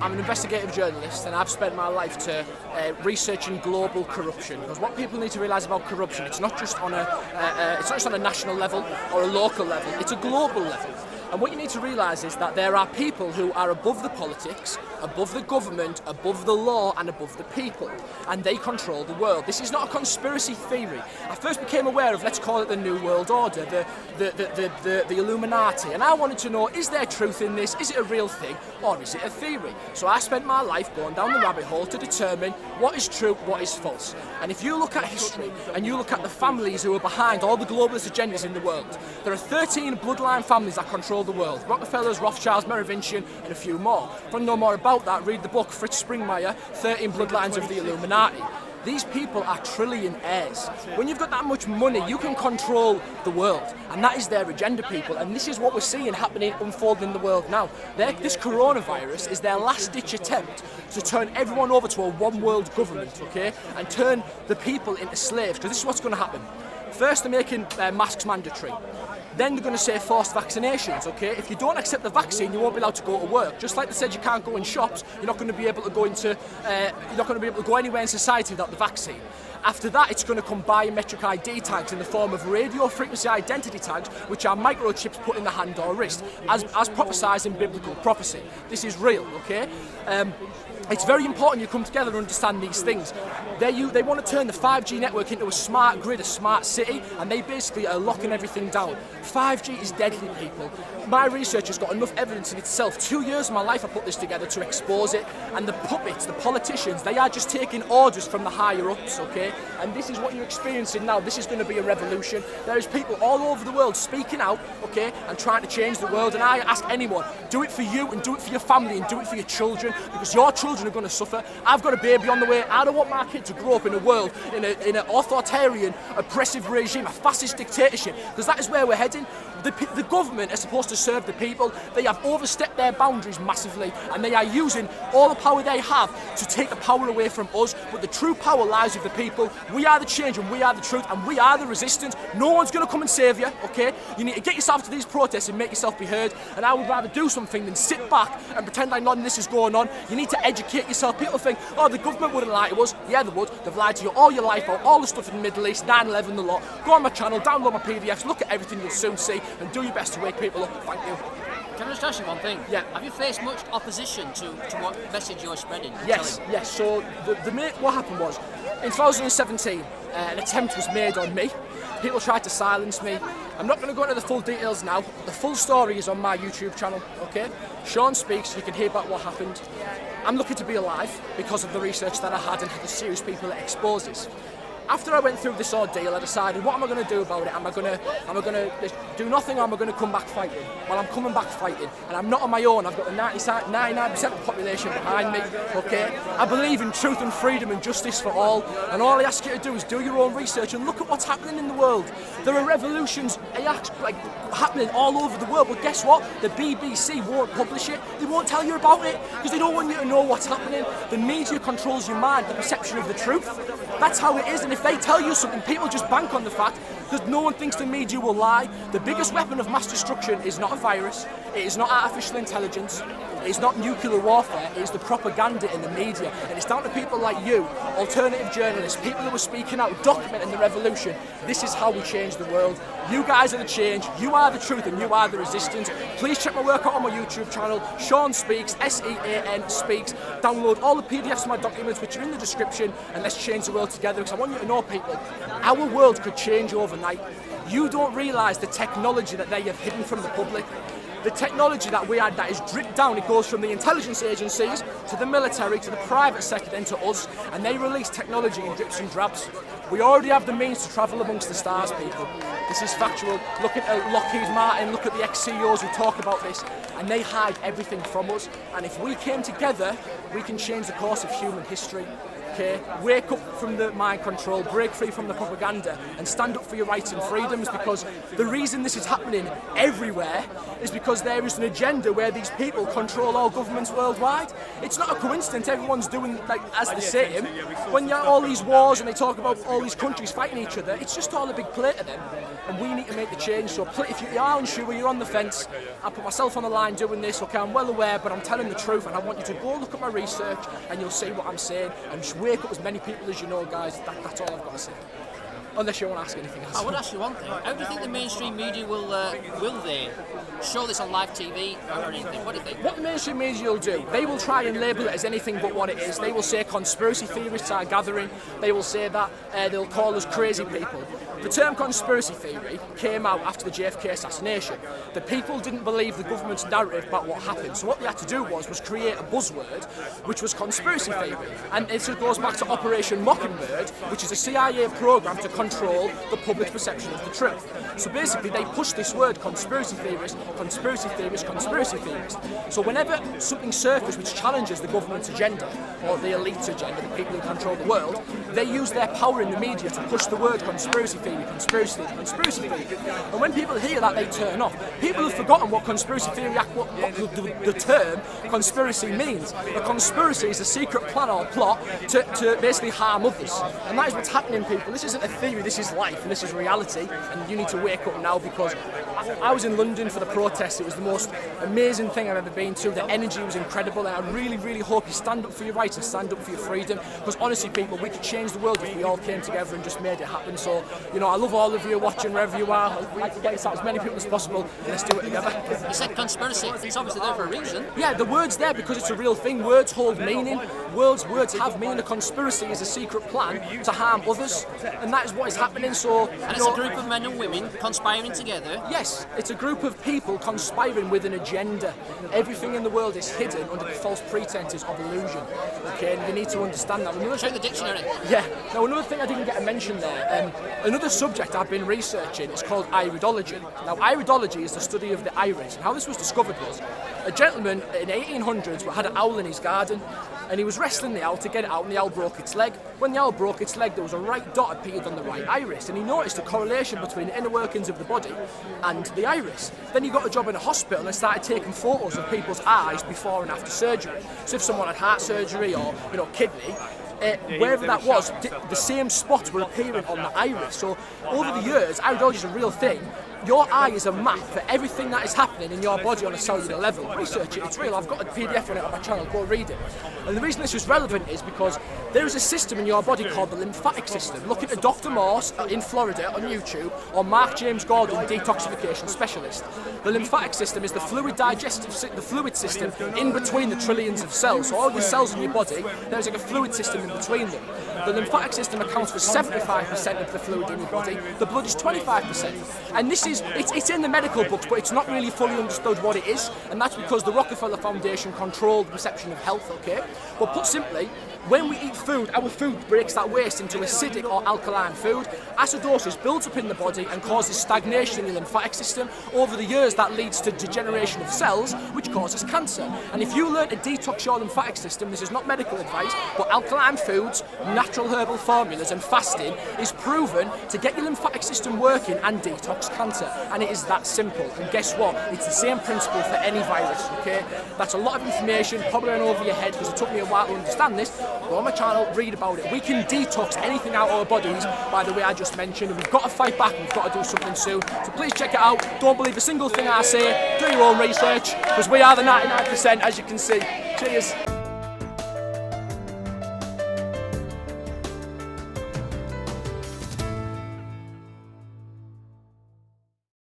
I'm an investigative journalist, and I've spent my life researching global corruption. Because what people need to realise about corruption, it's not just on a national level or a local level. It's a global level. And what you need to realise is that there are people who are above the politics, above the government, above the law and above the people. And they control the world. This is not a conspiracy theory. I first became aware of, let's call it the New World Order, the Illuminati. And I wanted to know, is there truth in this? Is it a real thing? Or is it a theory? So I spent my life going down the rabbit hole to determine what is true, what is false. And if you look at history and you look at the families who are behind all the globalist agendas in the world, there are 13 bloodline families that control the world. Rockefellers, Rothschilds, Merovingian and a few more. If you want to know more about that, read the book Fritz Springmeier, 13 Bloodlines of the Illuminati. These people are trillionaires. When you've got that much money, you can control the world. And that is their agenda, people. And this is what we're seeing happening, unfolding in the world now. This coronavirus is their last-ditch attempt to turn everyone over to a one-world government, okay? And turn the people into slaves, because this is what's going to happen. First, they're making masks mandatory. Then they're going to say forced vaccinations, okay? If you don't accept the vaccine, you won't be allowed to go to work. Just like they said you can't go in shops, you're not going to be able to go anywhere in society without the vaccine. After that, it's going to come biometric ID tags in the form of radio frequency identity tags, which are microchips put in the hand or wrist, as prophesied in biblical prophecy. This is real, okay? It's very important you come together and understand these things. They want to turn the 5G network into a smart grid, a smart city, and they basically are locking everything down. 5G is deadly, people. My research has got enough evidence in itself. 2 years of my life I put this together to expose it, and the puppets, the politicians, they are just taking orders from the higher ups, okay? And this is what you're experiencing now. This is going to be a revolution. There is people all over the world speaking out, okay, and trying to change the world. And I ask anyone, do it for you and do it for your family and do it for your children, because your children are going to suffer. I've got a baby on the way. I don't want my kid to grow up in a world, in an authoritarian, oppressive regime, a fascist dictatorship, because that is where we're heading. The government is supposed to serve the people. They have overstepped their boundaries massively, and they are using all the power they have to take the power away from us. But the true power lies with the people. We are the change and we are the truth and we are the resistance. No one's going to come and save you, okay? You need to get yourself to these protests and make yourself be heard. And I would rather do something than sit back and pretend like none of this is going on. You need to educate yourself. People think, oh, the government wouldn't lie to us. Yeah, they would. They've lied to you all your life about all the stuff in the Middle East, 9/11, the lot. Go on my channel, download my PDFs, look at everything you'll soon see, and do your best to wake people up. Thank you. Can I just ask you one thing? Yeah. Have you faced much opposition to what message you're spreading? Yes. So what happened was, in 2017, an attempt was made on me. People tried to silence me. I'm not going to go into the full details now. The full story is on my YouTube channel, okay? Sean Speaks, you can hear about what happened. I'm lucky to be alive because of the research that I had and the serious people it exposes. After I went through this ordeal, I decided, what am I going to do about it? Am I going to do nothing, or am I going to come back fighting? Well, I'm coming back fighting, and I'm not on my own. I've got the 99% of the population behind me, okay? I believe in truth and freedom and justice for all, and all I ask you to do is do your own research and look at what's happening in the world. There are revolutions happening all over the world, but guess what? The BBC won't publish it. They won't tell you about it, because they don't want you to know what's happening. The media controls your mind, the perception of the truth. That's how it is, and if they tell you something, people just bank on the fact that no one thinks the media will lie. The biggest weapon of mass destruction is not a virus, it is not artificial intelligence, it is not nuclear warfare, it is the propaganda in the media. And it's down to people like you, alternative journalists, people who are speaking out, documenting the revolution. This is how we change the world. You guys are the change, you are the truth, and you are the resistance. Please check my work out on my YouTube channel, Sean Speaks, S-E-A-N Speaks. Download all the PDFs of my documents, which are in the description, and let's change the world together, because I want you to know, people, our world could change overnight. You don't realise the technology that they have hidden from the public. The technology that is dripped down, it goes from the intelligence agencies to the military to the private sector then to us, and they release technology in drips and drabs. We already have the means to travel amongst the stars, people. This is factual. Look at Lockheed Martin, look at the ex-CEOs who talk about this, and they hide everything from us. And if we came together, we can change the course of human history. okay? Wake up from the mind control, break free from the propaganda, and stand up for your rights and freedoms, because the reason this is happening everywhere is because there is an agenda where these people control all governments worldwide. It's not a coincidence everyone's doing like as the same. When you have all these wars and they talk about all these countries fighting each other, it's just all a big play to them, and we need to make the change. So if you are unsure, you're on the fence, I put myself on the line doing this, okay, I'm well aware, but I'm telling the truth, and I want you to go look at my research and you'll see what I'm saying, and just wake up as many people as you know, guys. That's all I've got to say. Unless you want to ask anything else. I would ask you one thing. How do you think the mainstream media will they show this on live TV or anything? What do you think? What the mainstream media will do, they will try and label it as anything but what it is. They will say conspiracy theorists are gathering. They will say that they'll call us crazy people. The term conspiracy theory came out after the JFK assassination. The people didn't believe the government's narrative about what happened. So what they had to do was create a buzzword, which was conspiracy theory. And it goes back to Operation Mockingbird, which is a CIA program to control the public's perception of the truth. So basically they push this word conspiracy theorist, conspiracy theorist, conspiracy theorist. So whenever something surfaces which challenges the government's agenda or the elite's agenda, the people who control the world, they use their power in the media to push the word conspiracy theory, conspiracy theory, conspiracy theory. And when people hear that, they turn off. People have forgotten what conspiracy theory, what the term conspiracy means. A conspiracy is a secret plan or plot to basically harm others. And that is what's happening, people. This isn't a theory, this is life, and this is reality. And you need to wake up now, because I was in London for the protest. It was the most amazing thing I've ever been to. The energy was incredible, and I really, really hope you stand up for your rights and stand up for your freedom, because honestly, people, we could change the world if we all came together and just made it happen. So, you know, I love all of you watching wherever you are. I'd like to get this out as many people as possible, and let's do it together. You said conspiracy. It's obviously there for a reason. Yeah, the word's there because it's a real thing. Words hold meaning. Words have meaning. A conspiracy is a secret plan to harm others, and that is what is happening. So, and it's a group of men and women conspiring together. Yes, it's a group of people conspiring with an agenda. Everything in the world is hidden under the false pretenses of illusion. Okay, and you need to understand that. Check the dictionary. Yeah. Now, another thing I didn't get to mention there, another subject I've been researching is called iridology. Now, iridology is the study of the iris, and how this was discovered was a gentleman in the 1800s had an owl in his garden, and he was wrestling the owl to get it out, and the owl broke its leg. When the owl broke its leg, there was a right dot appeared on the right iris, and he noticed a correlation between the inner workings of the body and the iris. Then he got a job in a hospital and started taking photos of people's eyes before and after surgery. So if someone had heart surgery or, you know, kidney, wherever that was, the same spots were appearing on the iris. So over the years, iridology is a real thing. Your eye is a map for everything that is happening in your body on a cellular level. Research it, it's real. I've got a PDF on it on my channel, go read it. And the reason this is relevant is because there is a system in your body called the lymphatic system. Look at Dr. Morse in Florida on YouTube, or Mark James Gordon, detoxification specialist. The lymphatic system is the fluid system in between the trillions of cells. So all your cells in your body, there's like a fluid system in between them. The lymphatic system accounts for 75% of the fluid in your body. The blood is 25%. And this is, it's in the medical books, but it's not really fully understood what it is. And that's because the Rockefeller Foundation controlled the perception of health, okay? But put simply, when we eat food, our food breaks that waste into acidic or alkaline food. Acidosis builds up in the body and causes stagnation in the lymphatic system. Over the years, that leads to degeneration of cells, which causes cancer. And if you learn to detox your lymphatic system, this is not medical advice, but alkaline foods, natural herbal formulas and fasting is proven to get your lymphatic system working and detox cancer. And it is that simple. And guess what? It's the same principle for any virus, okay? That's a lot of information, probably went over your head because it took me a while to understand this. Go on my channel, read about it. We can detox anything out of our bodies by the way I just mentioned, and we've got to fight back, we've got to do something soon. So please check it out. Don't believe a single thing I say. Do your own research, because we are the 99%, as you can see. Cheers.